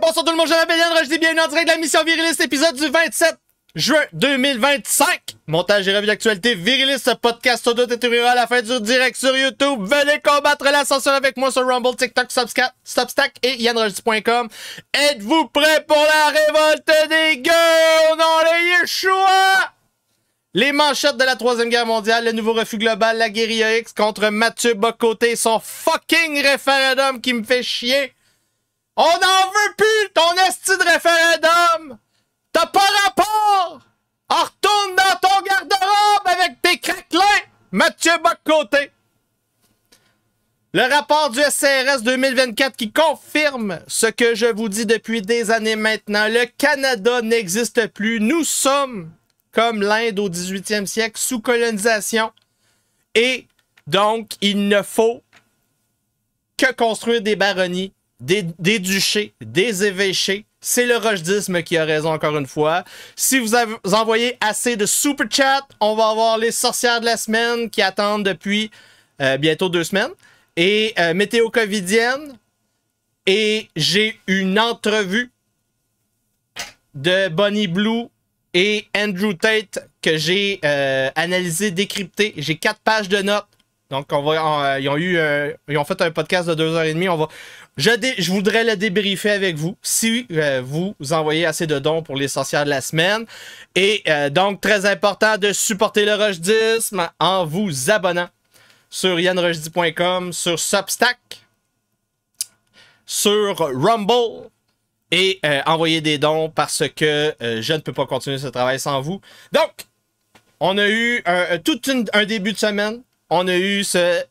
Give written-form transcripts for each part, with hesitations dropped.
bonsoir tout le monde, je m'appelle Yann Roche, bienvenue en direct de la mission Viriliste, épisode du 27 juin 2025. Montage et revue d'actualité Viriliste, podcast audio détérioré à la fin du direct sur YouTube. Venez combattre la censure avec moi sur Rumble, TikTok, Substack et YannRoche.com. Êtes-vous prêts pour la révolte des gueux? Non, les choix! Les manchettes de la Troisième Guerre mondiale, le nouveau refus global, la guérilla X contre Mathieu Bocoté, son fucking référendum qui me fait chier. On n'en veut plus, ton esti de référendum! T'as pas rapport! Retourne dans ton garde-robe avec tes craquelins, Mathieu Bocoté! Le rapport du SCRS 2024 qui confirme ce que je vous dis depuis des années maintenant. Le Canada n'existe plus. Nous sommes comme l'Inde au 18e siècle, sous colonisation. Et donc, il ne faut que construire des baronnies, des duchés, des évêchés. C'est le rochdisme qui a raison encore une fois. Si vous envoyez assez de super chat, on va avoir les sorcières de la semaine qui attendent depuis bientôt 2 semaines. Et météo covidienne. Et j'ai une entrevue de Bonnie Blue et Andrew Tate que j'ai analysé, décrypté. J'ai 4 pages de notes. Donc, ils ont fait un podcast de 2h30. Je voudrais le débriefer avec vous si vous envoyez assez de dons pour les sorcières de la semaine. Et donc, très important de supporter le rochdisme en vous abonnant sur YannRoche.com, sur Substack, sur Rumble. Et envoyer des dons parce que je ne peux pas continuer ce travail sans vous. Donc, on a eu tout un début de semaine. On a eu ce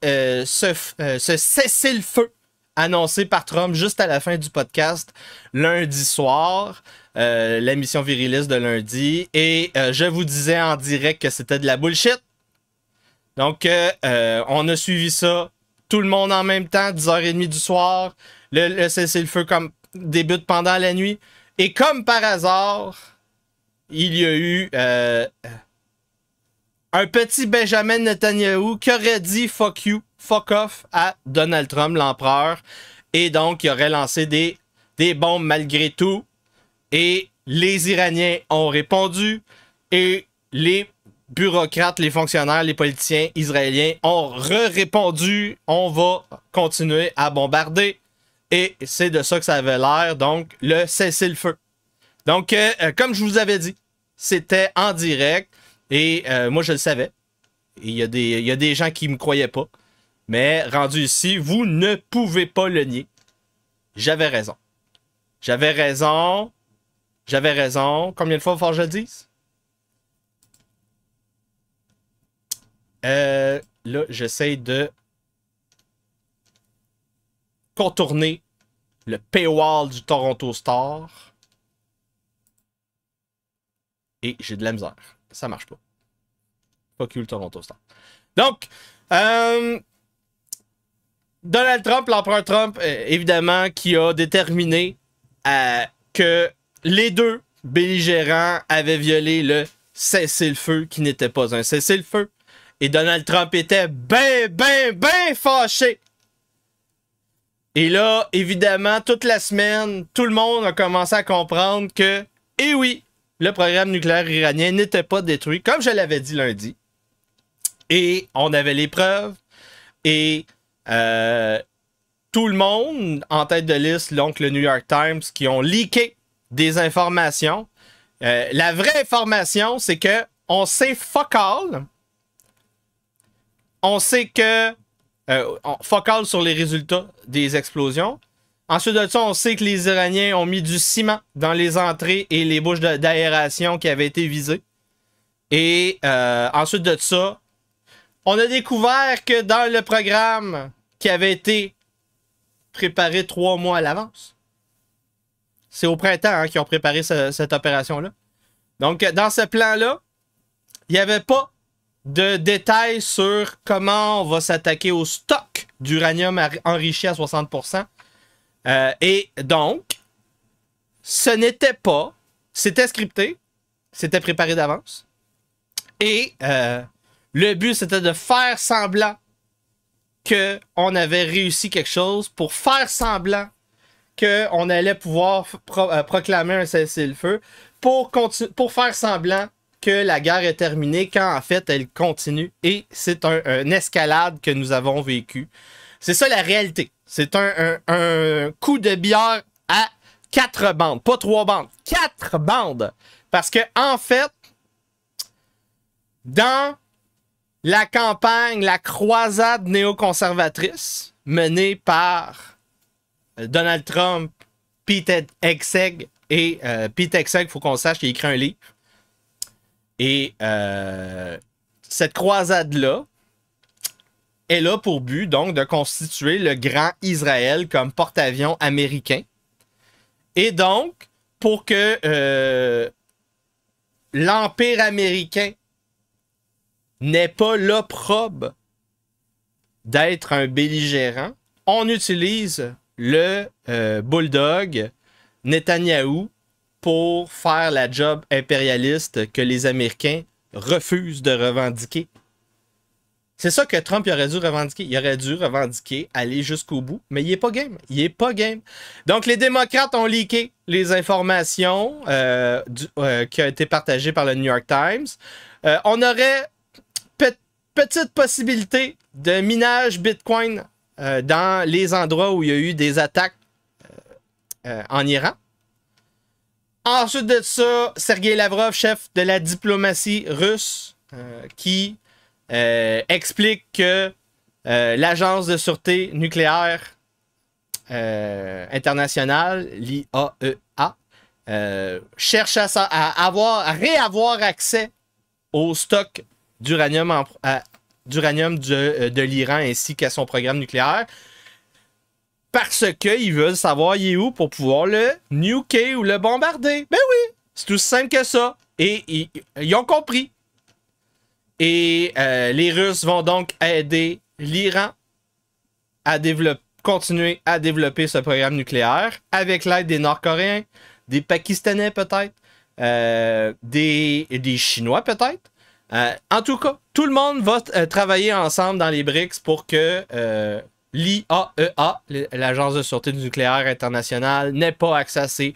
cessez-le-feu annoncé par Trump juste à la fin du podcast lundi soir. L'émission Viriliste de lundi. Et je vous disais en direct que c'était de la bullshit. Donc, on a suivi ça. Tout le monde en même temps, 10h30 du soir. Le cessez-le-feu comme débute pendant la nuit. Et comme par hasard, il y a eu un petit Benjamin Netanyahu qui aurait dit fuck you, fuck off à Donald Trump, l'empereur. Et donc, il aurait lancé des bombes malgré tout. Et les Iraniens ont répondu. Et les bureaucrates, les fonctionnaires, les politiciens israéliens ont répondu. On va continuer à bombarder. Et c'est de ça que ça avait l'air, donc le cessez-le-feu. Donc, comme je vous avais dit, c'était en direct et moi je le savais. Il y a des gens qui ne me croyaient pas. Mais rendu ici, vous ne pouvez pas le nier. J'avais raison. J'avais raison. J'avais raison. Combien de fois il faut que je le dise? Là, j'essaie de contourner le paywall du Toronto Star. Et j'ai de la misère. Ça marche pas. Fuck you le Toronto Star. Donc, Donald Trump, l'empereur Trump, évidemment, qui a déterminé que les deux belligérants avaient violé le cessez-le-feu qui n'était pas un cessez-le-feu. Et Donald Trump était ben fâché. Et là, évidemment, toute la semaine, tout le monde a commencé à comprendre que, eh oui, le programme nucléaire iranien n'était pas détruit, comme je l'avais dit lundi. Et on avait les preuves. Et tout le monde, en tête de liste, donc le New York Times, qui ont leaké des informations. La vraie information, c'est que on sait fuck all. On sait que focal sur les résultats des explosions. Ensuite de ça, on sait que les Iraniens ont mis du ciment dans les entrées et les bouches d'aération qui avaient été visées. Et ensuite de ça, on a découvert que dans le programme qui avait été préparé 3 mois à l'avance, c'est au printemps qu'ils ont préparé cette opération-là. Donc, dans ce plan-là, il n'y avait pas de détails sur comment on va s'attaquer au stock d'uranium enrichi à 60%. Et donc, ce n'était pas... C'était scripté. C'était préparé d'avance. Et le but, c'était de faire semblant qu'on avait réussi quelque chose pour faire semblant qu'on allait pouvoir proclamer un cessez-le-feu pour faire semblant que la guerre est terminée quand en fait elle continue et c'est une escalade que nous avons vécue. C'est ça la réalité. C'est un coup de bière à 4 bandes, pas 3 bandes, 4 bandes. Parce que en fait, dans la campagne, la croisade néoconservatrice menée par Donald Trump, Pete Hegseth et Pete Hegseth, il faut qu'on sache qu'il a écrit un livre. Et cette croisade-là est là pour but, donc, de constituer le grand Israël comme porte-avions américain. Et donc, pour que l'Empire américain n'ait pas l'opprobre d'être un belligérant, on utilise le bulldog Netanyahou pour faire la job impérialiste que les Américains refusent de revendiquer. C'est ça que Trump aurait dû revendiquer. Il aurait dû revendiquer, aller jusqu'au bout, mais il est pas game. Il est pas game. Donc, les démocrates ont leaké les informations qui ont été partagées par le New York Times. On aurait petite possibilité de minage Bitcoin dans les endroits où il y a eu des attaques en Iran. Ensuite de ça, Sergei Lavrov, chef de la diplomatie russe, qui explique que l'Agence de sûreté nucléaire internationale, l'IAEA, cherche à réavoir accès au stock d'uranium de l'Iran ainsi qu'à son programme nucléaire. Parce qu'ils veulent savoir il est où pour pouvoir le nuker ou le bombarder. Ben oui, c'est tout simple que ça. Et ils ont compris. Et les Russes vont donc aider l'Iran à continuer à développer ce programme nucléaire avec l'aide des Nord-Coréens, des Pakistanais peut-être, des Chinois peut-être. En tout cas, tout le monde va travailler ensemble dans les BRICS pour que l'IAEA, l'Agence de sûreté nucléaire internationale, n'ait pas accès à ces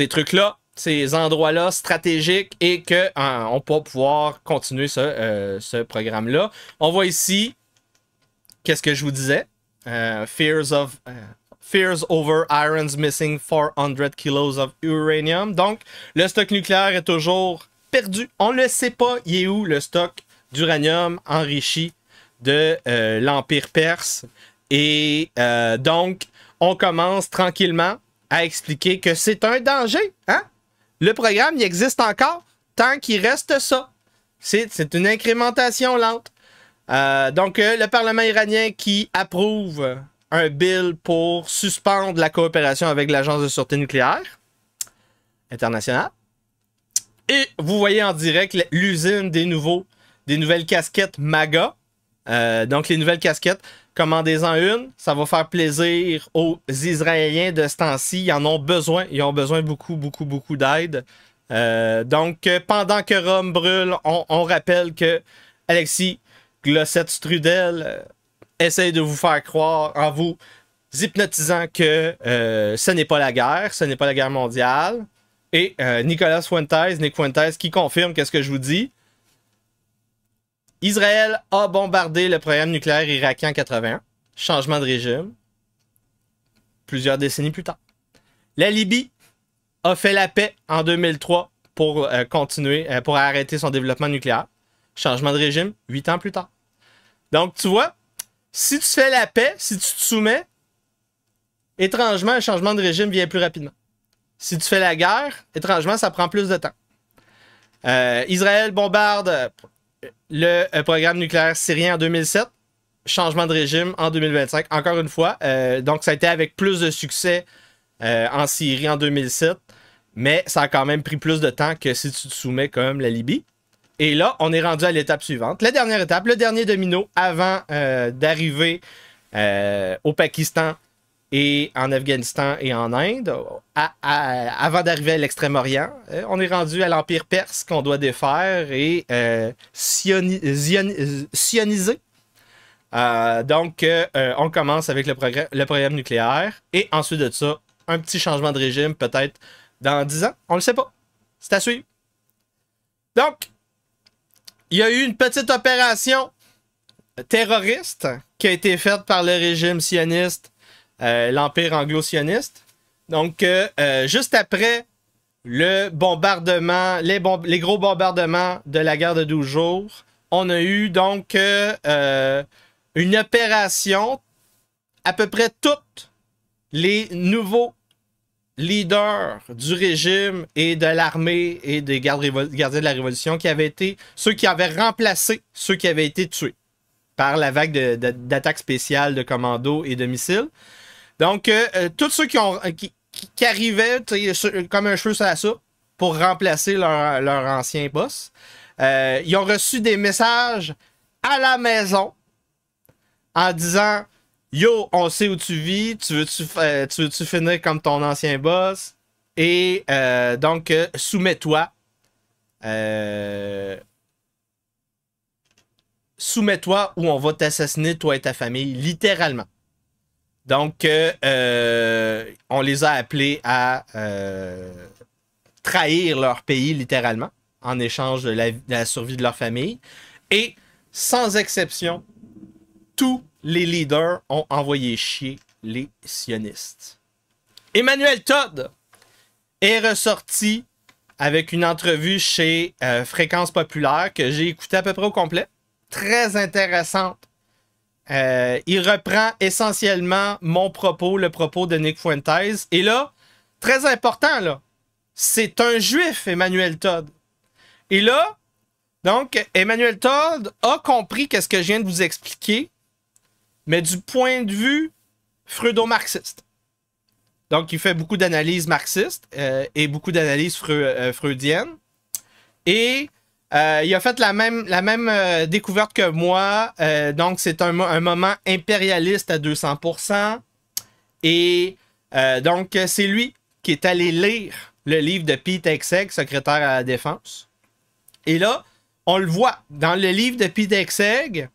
trucs-là, ces endroits-là stratégiques et qu'on peut pouvoir continuer ce programme-là. On voit ici, qu'est-ce que je vous disais? Fears over Iran's missing 400 kilos of uranium. Donc, le stock nucléaire est toujours perdu. On ne sait pas, il est où le stock d'uranium enrichi de l'Empire perse. Et donc, on commence tranquillement à expliquer que c'est un danger. Hein? Le programme, il existe encore tant qu'il reste ça. C'est une incrémentation lente. Donc, le Parlement iranien qui approuve un bill pour suspendre la coopération avec l'Agence de sûreté nucléaire internationale. Et vous voyez en direct l'usine des nouvelles casquettes MAGA. Donc, les nouvelles casquettes, commandez-en une. Ça va faire plaisir aux Israéliens de ce temps-ci. Ils en ont besoin. Ils ont besoin beaucoup d'aide. Donc, pendant que Rome brûle, on rappelle que Alexis Glossette-Strudel essaye de vous faire croire en vous hypnotisant que ce n'est pas la guerre. Ce n'est pas la guerre mondiale. Et Nick Fuentes, qui confirme qu'est-ce que je vous dis. Israël a bombardé le programme nucléaire irakien en 81. Changement de régime. Plusieurs décennies plus tard. La Libye a fait la paix en 2003 pour continuer, pour arrêter son développement nucléaire. Changement de régime 8 ans plus tard. Donc, tu vois, si tu fais la paix, si tu te soumets, étrangement, un changement de régime vient plus rapidement. Si tu fais la guerre, étrangement, ça prend plus de temps. Israël bombarde le programme nucléaire syrien en 2007. Changement de régime en 2025. Encore une fois. Donc, ça a été avec plus de succès en Syrie en 2007. Mais ça a quand même pris plus de temps que si tu te soumets comme la Libye. Et là, on est rendu à l'étape suivante. La dernière étape, le dernier domino avant d'arriver au Pakistan et en Afghanistan et en Inde, avant d'arriver à l'Extrême-Orient, on est rendu à l'Empire perse qu'on doit défaire et sioniser. Donc, on commence avec le programme nucléaire et ensuite de ça, un petit changement de régime, peut-être dans 10 ans. On le sait pas. C'est à suivre. Donc, il y a eu une petite opération terroriste qui a été faite par le régime sioniste, l'Empire anglo-sioniste. Donc, juste après le bombardement, les gros bombardements de la guerre de 12 jours, on a eu donc une opération. À peu près tous les nouveaux leaders du régime et de l'armée et des gardiens de la Révolution qui avaient été ceux qui avaient remplacé ceux qui avaient été tués par la vague d'attaques spéciales de commandos et de missiles. Donc, tous ceux qui arrivaient comme un cheveu sur la soupe pour remplacer leur ancien boss, ils ont reçu des messages à la maison en disant « Yo, on sait où tu vis, tu veux-tu finir comme ton ancien boss? Et donc, soumets-toi. Soumets-toi ou on va t'assassiner, toi et ta famille, littéralement. » Donc, on les a appelés à trahir leur pays, littéralement, en échange de la survie de leur famille. Et, sans exception, tous les leaders ont envoyé chier les sionistes. Emmanuel Todd est ressorti avec une entrevue chez Fréquence Populaire que j'ai écoutée à peu près au complet. Très intéressante. Il reprend essentiellement mon propos, le propos de Nick Fuentes. Et là, très important, là, c'est un juif, Emmanuel Todd. Et là, donc, Emmanuel Todd a compris qu'est-ce que je viens de vous expliquer, mais du point de vue freudo-marxiste. Donc, il fait beaucoup d'analyses marxistes et beaucoup d'analyses freudiennes. Et il a fait la même découverte que moi. Donc, c'est un moment impérialiste à 200%. Et donc, c'est lui qui est allé lire le livre de Pete Hegseth, secrétaire à la Défense. Et là, on le voit, dans le livre de Pete Hegseth,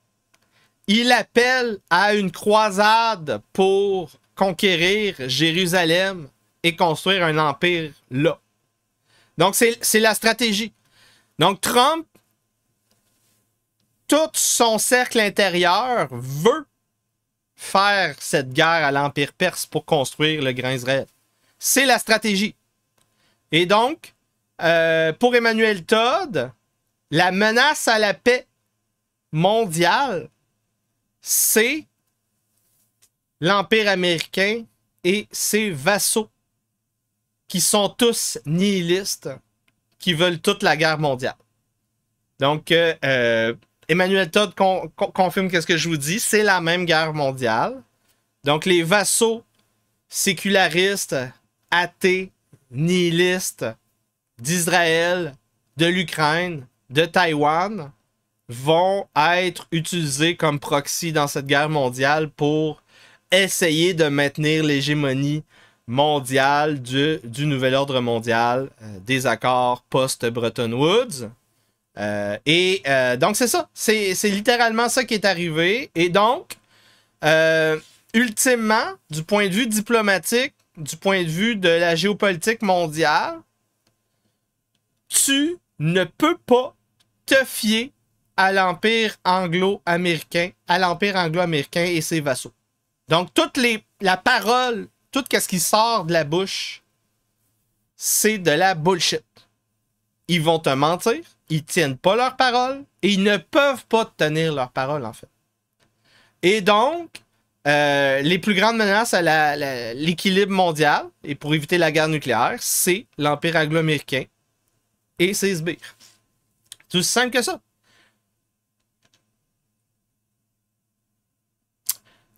il appelle à une croisade pour conquérir Jérusalem et construire un empire là. Donc, c'est la stratégie. Donc, Trump, tout son cercle intérieur veut faire cette guerre à l'Empire perse pour construire le Grand Israël. C'est la stratégie. Et donc, pour Emmanuel Todd, la menace à la paix mondiale, c'est l'Empire américain et ses vassaux, qui sont tous nihilistes, qui veulent toute la guerre mondiale. Donc, Emmanuel Todd confirme ce que je vous dis, c'est la même guerre mondiale. Donc, les vassaux sécularistes, athées, nihilistes d'Israël, de l'Ukraine, de Taïwan vont être utilisés comme proxy dans cette guerre mondiale pour essayer de maintenir l'hégémonie mondiale du nouvel ordre mondial, des accords post-Bretton Woods. Donc, c'est ça. C'est littéralement ça qui est arrivé. Et donc, ultimement, du point de vue diplomatique, du point de vue de la géopolitique mondiale, tu ne peux pas te fier à l'Empire anglo-américain, et ses vassaux. Donc, la parole, tout ce qui sort de la bouche, c'est de la bullshit. Ils vont te mentir, ils tiennent pas leur parole, et ils ne peuvent pas tenir leur parole, en fait. Et donc, les plus grandes menaces à l'équilibre mondial, et pour éviter la guerre nucléaire, c'est l'Empire anglo-américain et ses sbires. C'est aussi simple que ça.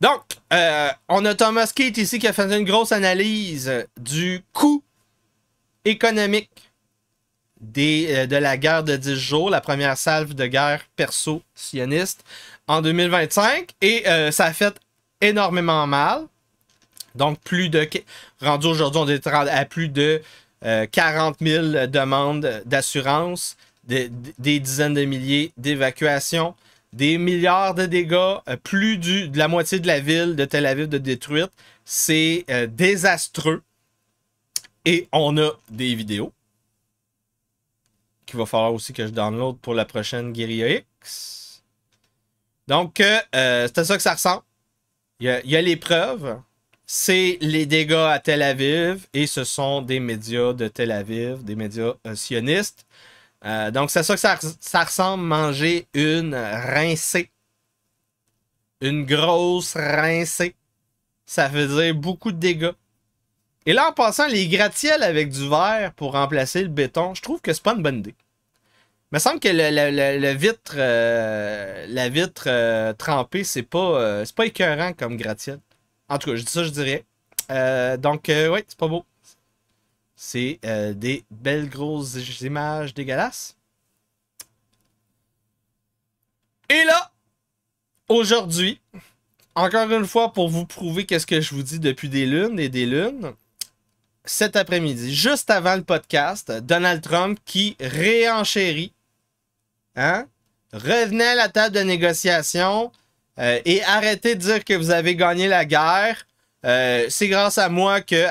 Donc, on a Thomas Keat ici qui a fait une grosse analyse du coût économique de la guerre de 10 jours, la première salve de guerre perso-sioniste en 2025. Et ça a fait énormément mal. Donc, rendu aujourd'hui, on est à plus de 40 000 demandes d'assurance, des dizaines de milliers d'évacuations, des milliards de dégâts, plus de la moitié de la ville de Tel Aviv de détruite. C'est désastreux. Et on a des vidéos qu'il va falloir aussi que je download pour la prochaine Guerilla X. Donc, c'est à ça que ça ressemble. Il y a les preuves. C'est les dégâts à Tel Aviv et ce sont des médias de Tel Aviv, des médias sionistes. Donc, c'est à ça que ça ressemble, manger une rincée. Une grosse rincée. Ça veut dire beaucoup de dégâts. Et là, en passant, les gratte-ciels avec du verre pour remplacer le béton, je trouve que c'est pas une bonne idée. Il me semble que la vitre trempée, c'est pas écœurant comme gratte-ciel. En tout cas, je dis ça, je dirais. Donc, oui, c'est pas beau. C'est des belles grosses images dégueulasses. Et là, aujourd'hui, encore une fois, pour vous prouver qu'est-ce que je vous dis depuis des lunes et des lunes, cet après-midi, juste avant le podcast, Donald Trump qui réenchérit, hein, revenez à la table de négociation et arrêtez de dire que vous avez gagné la guerre. C'est grâce à moi que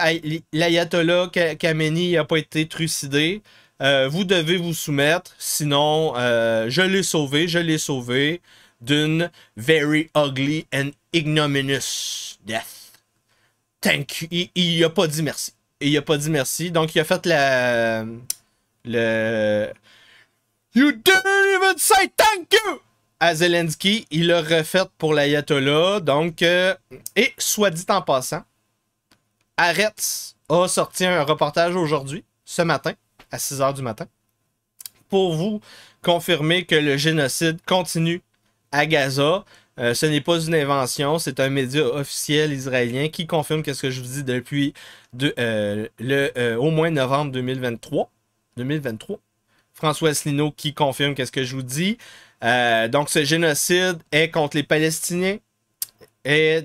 l'ayatollah Khamenei n'a pas été trucidé. Vous devez vous soumettre, sinon je l'ai sauvé d'une very ugly and ignominious death. Thank you. Il a pas dit merci. Il a pas dit merci. Donc il a fait le You didn't even say thank you à Zelensky. Il l'a refait pour l'ayatollah. Donc, et soit dit en passant, Haaretz a sorti un reportage aujourd'hui, ce matin, à 6 h du matin, pour vous confirmer que le génocide continue à Gaza. Ce n'est pas une invention, c'est un média officiel israélien qui confirme ce que je vous dis depuis au moins novembre 2023. François Asselineau qui confirme ce que je vous dis. Donc ce génocide est contre les Palestiniens et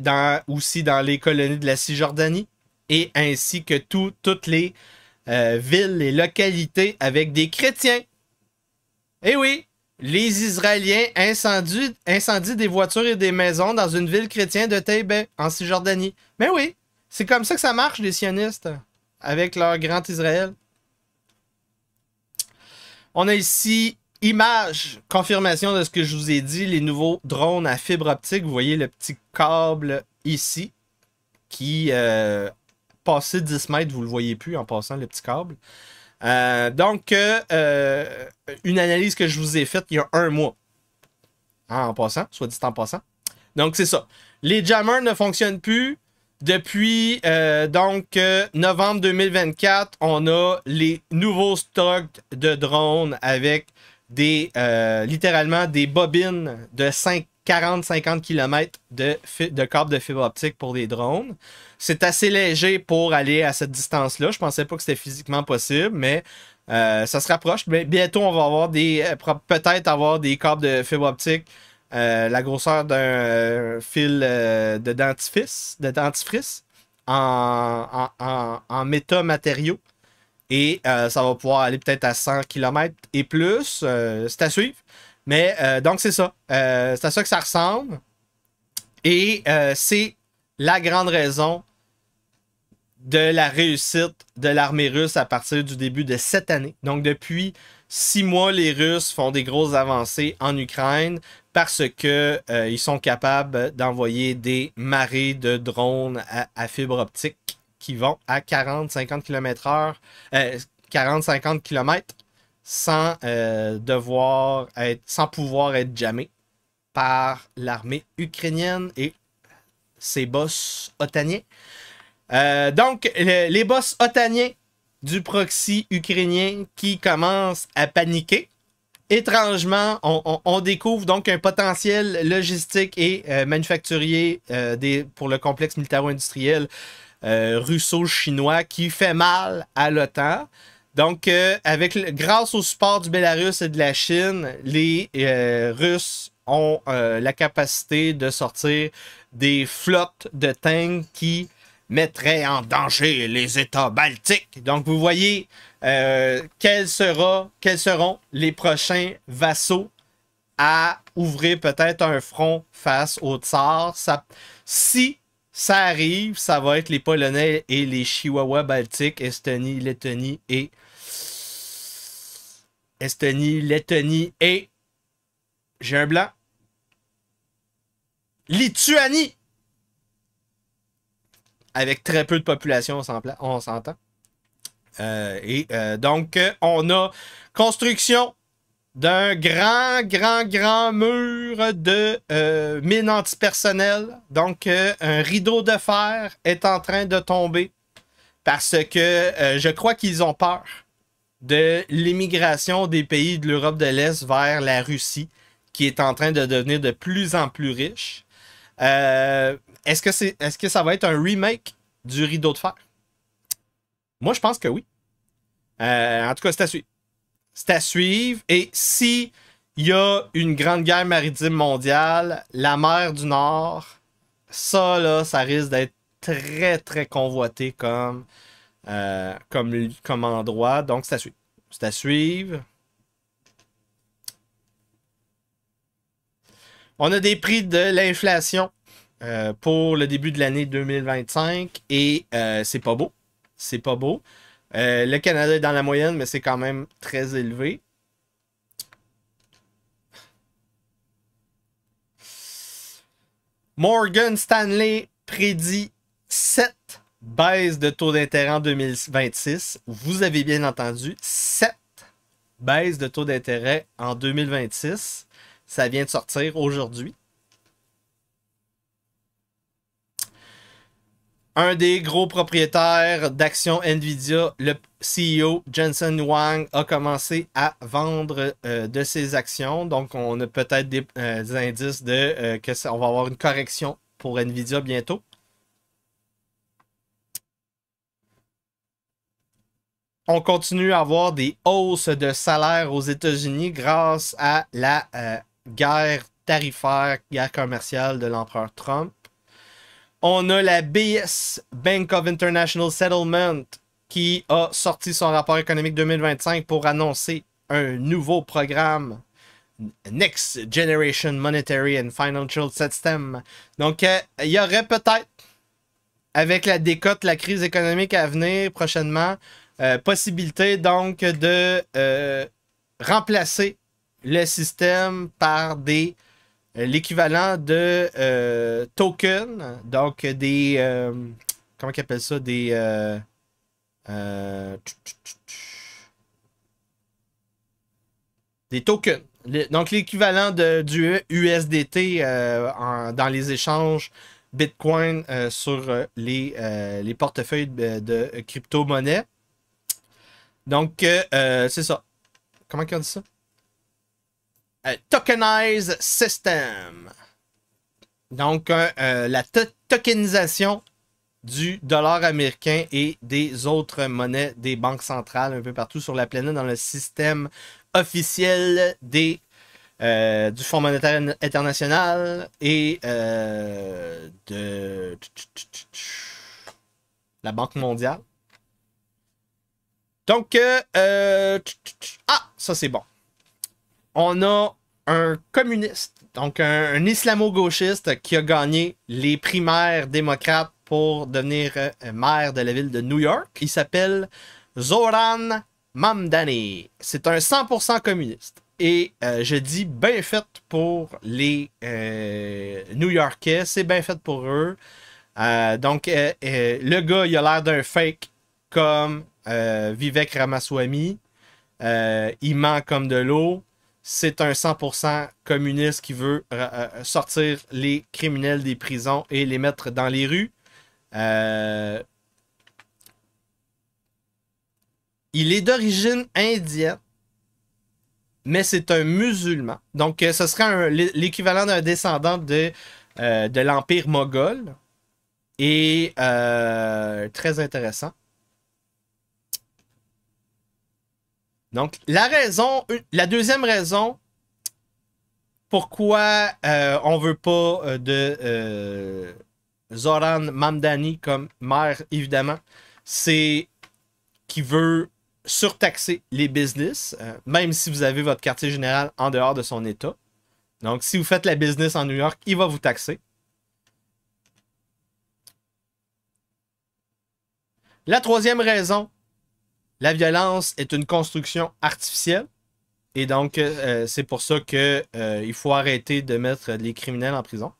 aussi dans les colonies de la Cisjordanie et ainsi que toutes les villes et localités avec des chrétiens. Eh oui! Les Israéliens incendient des voitures et des maisons dans une ville chrétienne de Taïba, en Cisjordanie. Mais oui, c'est comme ça que ça marche, les sionistes, avec leur grand Israël. On a ici, image, confirmation de ce que je vous ai dit, les nouveaux drones à fibre optique. Vous voyez le petit câble ici, qui, passé 10 mètres, vous ne le voyez plus en passant le petit câble. Donc, une analyse que je vous ai faite il y a 1 mois. Hein, en passant, soit dit en passant. Donc, c'est ça. Les jammers ne fonctionnent plus. Depuis novembre 2024, on a les nouveaux stocks de drones avec littéralement des bobines de 40-50 km de câbles de fibre optique pour des drones. C'est assez léger pour aller à cette distance-là. Je pensais pas que c'était physiquement possible, mais ça se rapproche. Mais bientôt, on va avoir peut-être avoir des câbles de fibre optique la grosseur d'un fil de dentifrice en métamatériaux. Et ça va pouvoir aller peut-être à 100 km et plus. C'est à suivre. Mais donc, c'est ça. C'est à ça que ça ressemble. Et c'est la grande raison de la réussite de l'armée russe à partir du début de cette année. Donc, depuis 6 mois, les Russes font des grosses avancées en Ukraine parce que ils sont capables d'envoyer des marées de drones à fibre optique qui vont à 40-50 km/h, 40-50 km sans pouvoir être jammés par l'armée ukrainienne et ses boss otaniens. Donc, les boss otaniens du proxy ukrainien qui commencent à paniquer. Étrangement, on découvre donc un potentiel logistique et manufacturier pour le complexe militaro-industriel russo-chinois qui fait mal à l'OTAN. Donc, grâce au support du Bélarus et de la Chine, les Russes ont la capacité de sortir des flottes de tanks qui mettraient en danger les États baltiques. Donc, vous voyez quels seront les prochains vassaux à ouvrir peut-être un front face au tsar. Si Ça arrive, ça va être les Polonais et les Chihuahuas baltiques, Estonie, Lettonie et... Estonie, Lettonie et... J'ai un blanc. Lituanie! Avec très peu de population, on s'entend. Donc, on a construction d'un grand mur de mine antipersonnel. Donc, un rideau de fer est en train de tomber parce que je crois qu'ils ont peur de l'immigration des pays de l'Europe de l'Est vers la Russie, qui est en train de devenir de plus en plus riche. Est-ce que ça va être un remake du rideau de fer? Moi, je pense que oui. En tout cas, c'est à suivre. C'est à suivre. Et si il y a une grande guerre maritime mondiale, la mer du Nord, ça, là, ça risque d'être très convoité comme endroit. Donc, c'est à suivre. C'est à suivre. On a des prix de l'inflation pour le début de l'année 2025 et c'est pas beau. C'est pas beau. Le Canada est dans la moyenne, mais c'est quand même très élevé. Morgan Stanley prédit 7 baisses de taux d'intérêt en 2026. Vous avez bien entendu, 7 baisses de taux d'intérêt en 2026. Ça vient de sortir aujourd'hui. Un des gros propriétaires d'actions Nvidia, le CEO Jensen Huang, a commencé à vendre de ses actions. Donc, on a peut-être des indices de qu'on va avoir une correction pour Nvidia bientôt. On continue à avoir des hausses de salaire aux États-Unis grâce à la guerre tarifaire, guerre commerciale de l'empereur Trump. On a la BS, Bank of International Settlement, qui a sorti son rapport économique 2025 pour annoncer un nouveau programme Next Generation Monetary and Financial System. Donc, il y aurait peut-être, avec la décote, la crise économique à venir prochainement, possibilité donc de remplacer le système par des l'équivalent de tokens, donc des comment ils appellent ça, des tokens. Donc l'équivalent du USDT dans les échanges Bitcoin sur les portefeuilles de crypto-monnaies. Donc c'est ça. Comment on dit ça? Tokenized System. Donc, la tokenisation du dollar américain et des autres monnaies des banques centrales un peu partout sur la planète dans le système officiel du Fonds monétaire international et de la Banque mondiale. Donc, ça c'est bon. On a un communiste, donc un islamo-gauchiste qui a gagné les primaires démocrates pour devenir maire de la ville de New York. Il s'appelle Zoran Mamdani. C'est un 100% communiste. Et je dis bien fait pour les New-Yorkais. C'est bien fait pour eux. Donc, le gars, il a l'air d'un fake comme Vivek Ramaswamy. Il ment comme de l'eau. C'est un 100% communiste qui veut sortir les criminels des prisons et les mettre dans les rues. Il est d'origine indienne, mais c'est un musulman. Donc, ce serait l'équivalent d'un descendant de l'Empire moghol. Et très intéressant. Donc, la deuxième raison pourquoi on veut pas de Zoran Mamdani comme maire, évidemment, c'est qu'il veut surtaxer les business, même si vous avez votre quartier général en dehors de son état. Donc, si vous faites la business en New York, il va vous taxer. La troisième raison, la violence est une construction artificielle. Et donc, c'est pour ça qu'il faut arrêter de mettre les criminels en prison.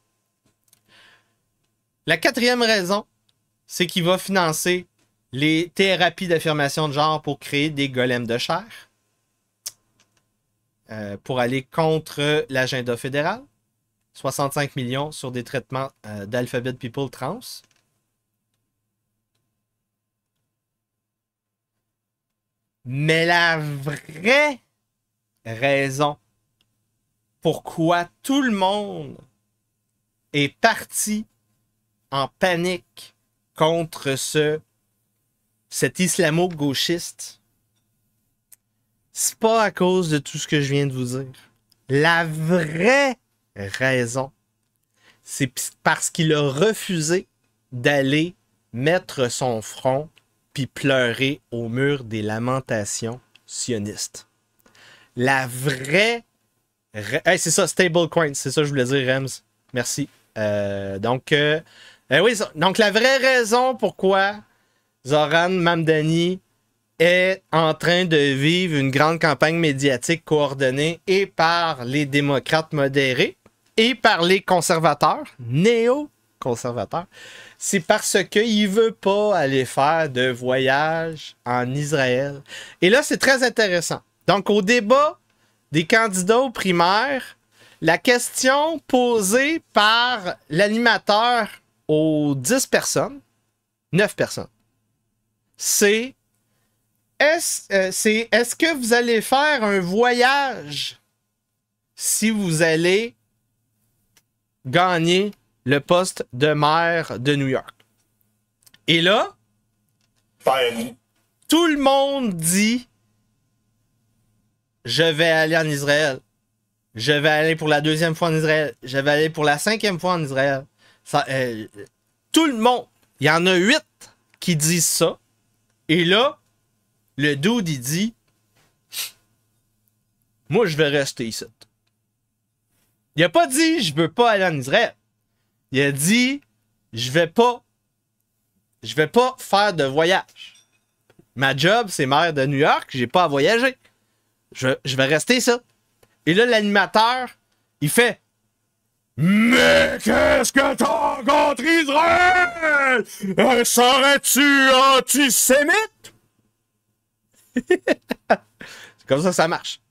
La quatrième raison, c'est qu'il va financer les thérapies d'affirmation de genre pour créer des golems de chair. Pour aller contre l'agenda fédéral. 65 millions sur des traitements d'alphabet people trans. Mais la vraie raison pourquoi tout le monde est parti en panique contre cet islamo-gauchiste, c'est pas à cause de tout ce que je viens de vous dire. La vraie raison, c'est parce qu'il a refusé d'aller mettre son front puis pleurer au mur des lamentations sionistes. La vraie... Hey, c'est ça, stablecoin, c'est ça que je voulais dire, Rems. Merci. Oui, donc la vraie raison pourquoi Zoran Mamdani est en train de vivre une grande campagne médiatique coordonnée et par les démocrates modérés et par les conservateurs, néo-conservateurs, c'est parce qu'il ne veut pas aller faire de voyage en Israël. Et là, c'est très intéressant. Donc, au débat des candidats aux primaires, la question posée par l'animateur aux 10 personnes, 9 personnes, c'est est-ce que vous allez faire un voyage si vous allez gagner le poste de maire de New York? Et là, tout le monde dit je vais aller en Israël. Je vais aller pour la 2e fois en Israël. Je vais aller pour la 5e fois en Israël. Ça, tout le monde. Il y en a 8 qui disent ça. Et là, le dude, il dit moi, je vais rester ici. Il a pas dit je veux pas aller en Israël. Il a dit je vais pas faire de voyage. Ma job, c'est maire de New York, j'ai pas à voyager. Je vais rester ça. Et là, l'animateur, il fait mais qu'est-ce que t'as contre Israël? Serais-tu antisémite? C'est comme ça que ça marche.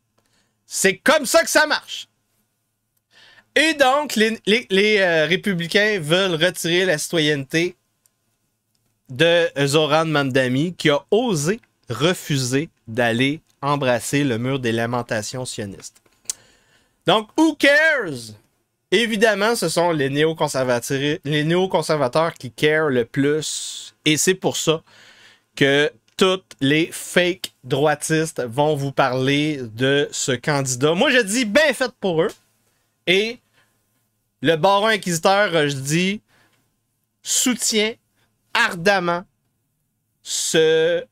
C'est comme ça que ça marche. Et donc, les républicains veulent retirer la citoyenneté de Zoran Mamdani, qui a osé refuser d'aller embrasser le mur des lamentations sionistes. Donc, who cares? Évidemment, ce sont les néoconservateurs qui carent le plus. Et c'est pour ça que toutes les fake droitistes vont vous parler de ce candidat. Moi, je dis bien fait pour eux. Et le baron inquisiteur, je dis, soutient ardemment ce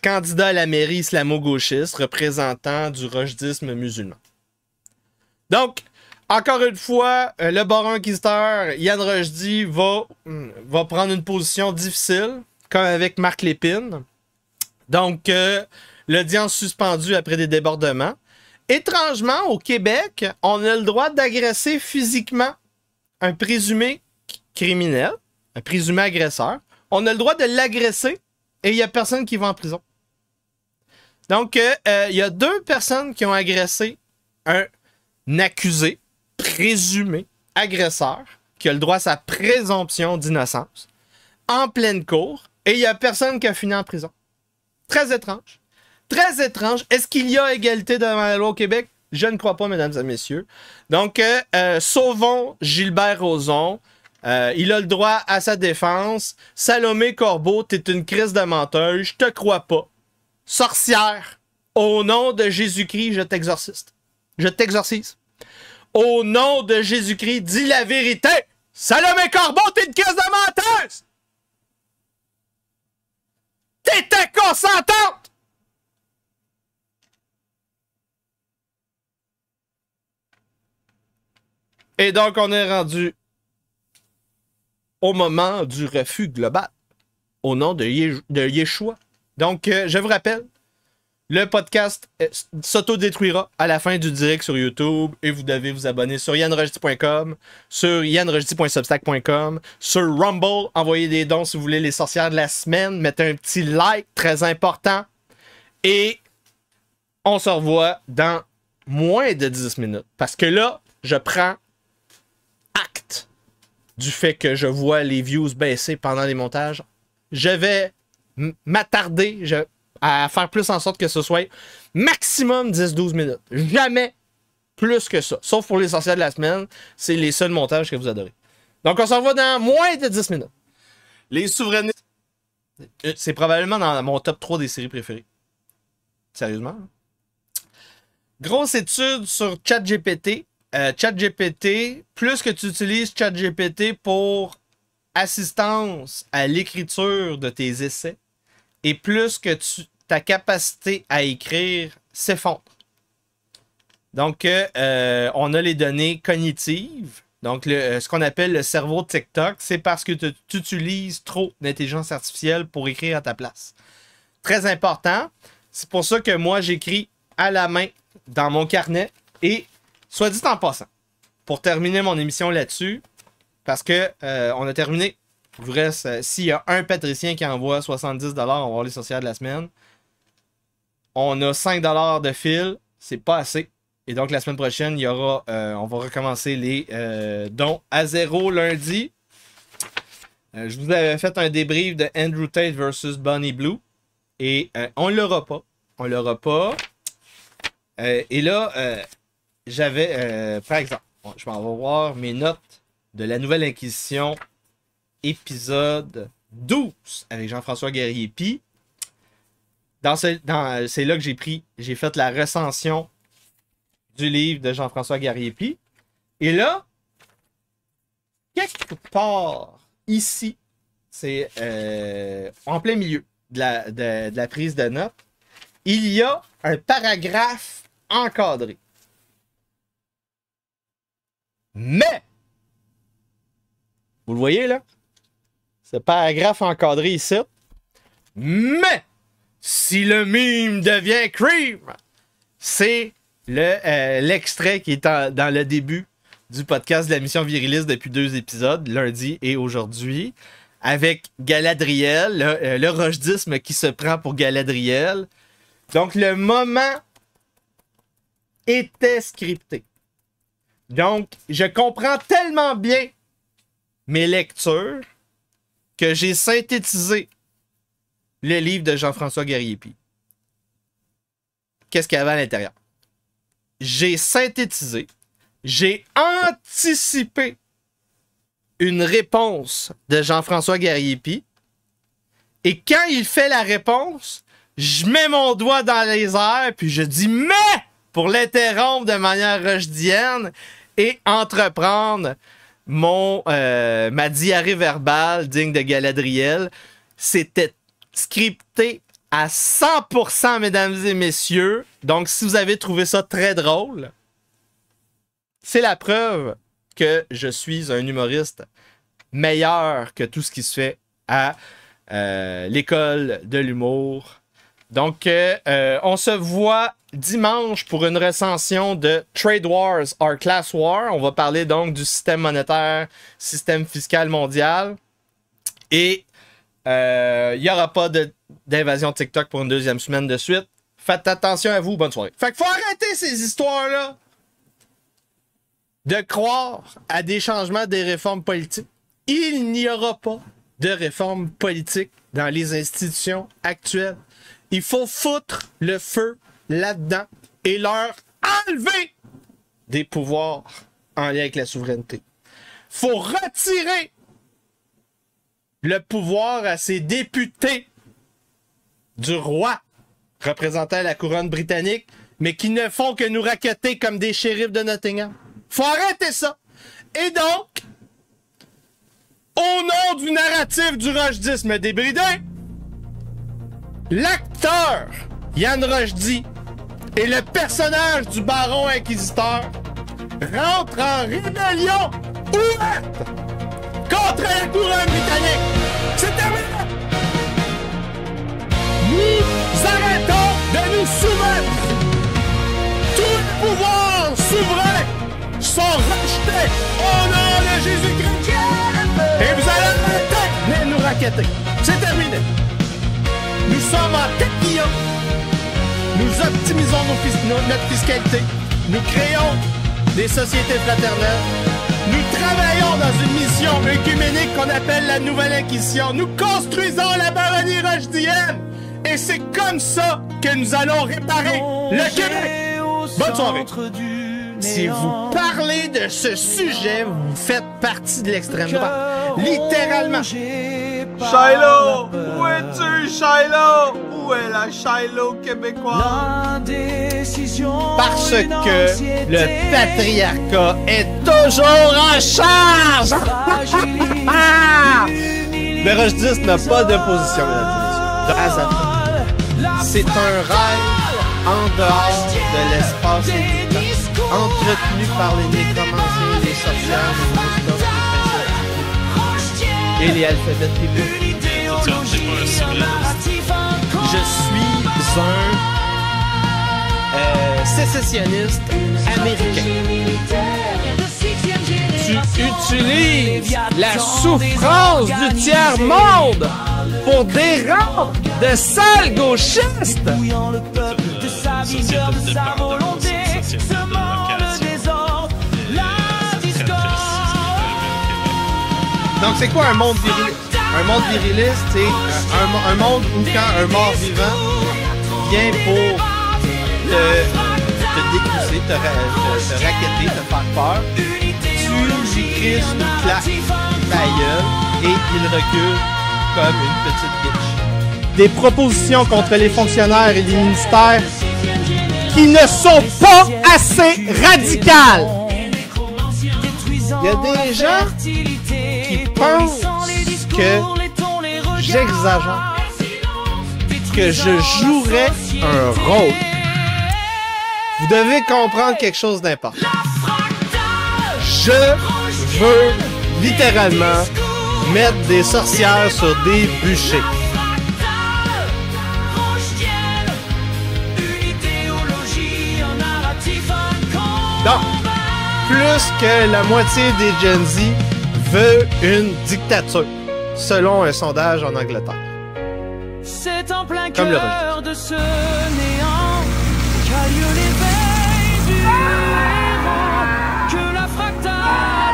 candidat à la mairie islamo-gauchiste représentant du rojdisme musulman. Donc, encore une fois, le baron inquisiteur Yann Rochdy va prendre une position difficile, comme avec Marc Lépine. Donc, l'audience suspendue après des débordements. Étrangement, au Québec, on a le droit d'agresser physiquement un présumé criminel, un présumé agresseur. On a le droit de l'agresser et il n'y a personne qui va en prison. Donc, il y a 2 personnes qui ont agressé un accusé, présumé agresseur, qui a le droit à sa présomption d'innocence, en pleine cour, et il n'y a personne qui a fini en prison. Très étrange. Très étrange. Est-ce qu'il y a égalité devant la loi au Québec? Je ne crois pas, mesdames et messieurs. Donc, sauvons Gilbert Rozon. Il a le droit à sa défense. Salomé Corbeau, t'es une crise de menteuse. Je te crois pas. Sorcière, au nom de Jésus-Christ, je t'exorcise. Je t'exorcise. Au nom de Jésus-Christ, dis la vérité. Salomé Corbeau, t'es une crise de menteuse. T'étais consentante. Et donc, on est rendu au moment du refus global. au nom de Yeshua. Donc, je vous rappelle, le podcast s'autodétruira à la fin du direct sur YouTube et vous devez vous abonner sur yanrojdi.com, sur yanrojdi.substack.com, sur Rumble, envoyez des dons si vous voulez les sorcières de la semaine, mettez un petit like, très important, et on se revoit dans moins de 10 minutes. Parce que là, je prends acte du fait que je vois les views baisser pendant les montages. Je vais m'attarder à faire plus en sorte que ce soit maximum 10-12 minutes. Jamais plus que ça. Sauf pour les sorcières de la semaine, c'est les seuls montages que vous adorez. Donc on s'en va dans moins de 10 minutes. Les souverainistes, c'est probablement dans mon top 3 des séries préférées. Sérieusement. Grosse étude sur ChatGPT. ChatGPT, plus que tu utilises ChatGPT pour assistance à l'écriture de tes essais, et plus que ta capacité à écrire s'effondre. Donc, on a les données cognitives. Donc, ce qu'on appelle le cerveau de TikTok, c'est parce que tu utilises trop d'intelligence artificielle pour écrire à ta place. Très important. C'est pour ça que moi, j'écris à la main dans mon carnet. Et, soit dit en passant, pour terminer mon émission là-dessus, parce que on a terminé. Il vous reste, s'il y a un Patricien qui envoie 70$, on va voir les sorcières de la semaine. On a 5$ de fil, c'est pas assez. Et donc la semaine prochaine, il y aura, on va recommencer les dons à 0 lundi. Je vous avais fait un débrief de Andrew Tate versus Bonnie Blue. Et on l'aura pas. On l'aura pas. Et là, j'avais, par exemple, je m'en vais voir mes notes de la Nouvelle Inquisition, épisode 12 avec Jean-François Guerrier-Py. C'est là que j'ai fait la recension du livre de Jean-François Guerrier-Py. Et là, quelque part ici, c'est en plein milieu de la prise de notes, il y a un paragraphe encadré. Mais, vous le voyez là? Ce paragraphe encadré ici. Mais, si le mime devient cream, c'est l'extrait qui est dans le début du podcast de la mission Viriliste depuis 2 épisodes, lundi et aujourd'hui, avec Galadriel, le rojdisme qui se prend pour Galadriel. Donc, le moment était scripté. Donc, je comprends tellement bien mes lectures que j'ai synthétisé le livre de Jean-François Guerrier-Py. Qu'est-ce qu'il y avait à l'intérieur? J'ai synthétisé, j'ai anticipé une réponse de Jean-François Guerrier-Py, et quand il fait la réponse, je mets mon doigt dans les airs, puis je dis « mais » pour l'interrompre de manière rojdienne et entreprendre ma diarrhée verbale digne de Galadriel. C'était scripté à 100%, mesdames et messieurs. Donc, si vous avez trouvé ça très drôle, c'est la preuve que je suis un humoriste meilleur que tout ce qui se fait à l'école de l'humour. Donc, on se voit dimanche pour une recension de Trade Wars or Class War. On va parler donc du système monétaire, système fiscal mondial. Et il n'y aura pas d'invasion TikTok pour une 2e semaine de suite. Faites attention à vous. Bonne soirée. Fait qu'il faut arrêter ces histoires-là de croire à des changements des réformes politiques. Il n'y aura pas de réformes politiques dans les institutions actuelles. Il faut foutre le feu là-dedans et leur enlever des pouvoirs en lien avec la souveraineté. Faut retirer le pouvoir à ces députés du roi représentant la couronne britannique, mais qui ne font que nous racketter comme des shérifs de Nottingham. Faut arrêter ça. Et donc, au nom du narratif du rojdisme débridé, l'acteur Yann Rojdi et le personnage du baron inquisiteur rentrent en rébellion ouverte contre la couronne britannique. C'est terminé! rackettés. C'est terminé. Nous sommes en tapilla. Nous optimisons notre fiscalité. Nous créons des sociétés fraternelles. Nous travaillons dans une mission œcuménique qu'on appelle la Nouvelle Inquisition. Nous construisons la baronnie rochdéenne. Et c'est comme ça que nous allons réparer le Québec. Bonne soirée. Si vous parlez de ce sujet, vous faites partie de l'extrême droite. Littéralement. Shiloh! Où es-tu, Shiloh? Où est la Shiloh québécoise? Parce que le patriarcat est toujours en charge! Le Roche 10 n'a pas de position, mesdames et messieurs. C'est un rêve en dehors de l'espace et du temps, entretenu par les nécromanciens, les sorcières, les moustoches, les princesses et les alphabets tribus. Je suis un sécessionniste américain. Tu utilises la souffrance du tiers-monde pour des rangs de sales gauchistes. Donc c'est quoi un monde viriliste? Un monde viriliste, c'est un monde où quand un mort vivant vient pour te décousser, te racketter, te faire peur, tu lui crises une claque ta gueule et il recule comme une petite bitch. Des propositions contre les fonctionnaires et les ministères qui ne sont pas assez radicales. Il y a des gens qui pensent que j'exagère, que je jouerais un rôle. Vous devez comprendre quelque chose d'important. Je veux littéralement mettre des sorcières sur des bûchers. Donc, plus que la moitié des Gen Z veut une dictature, selon un sondage en Angleterre. C'est en plein Comme le cœur de ce néant qu'a lieu l'éveil du héros, que la fractale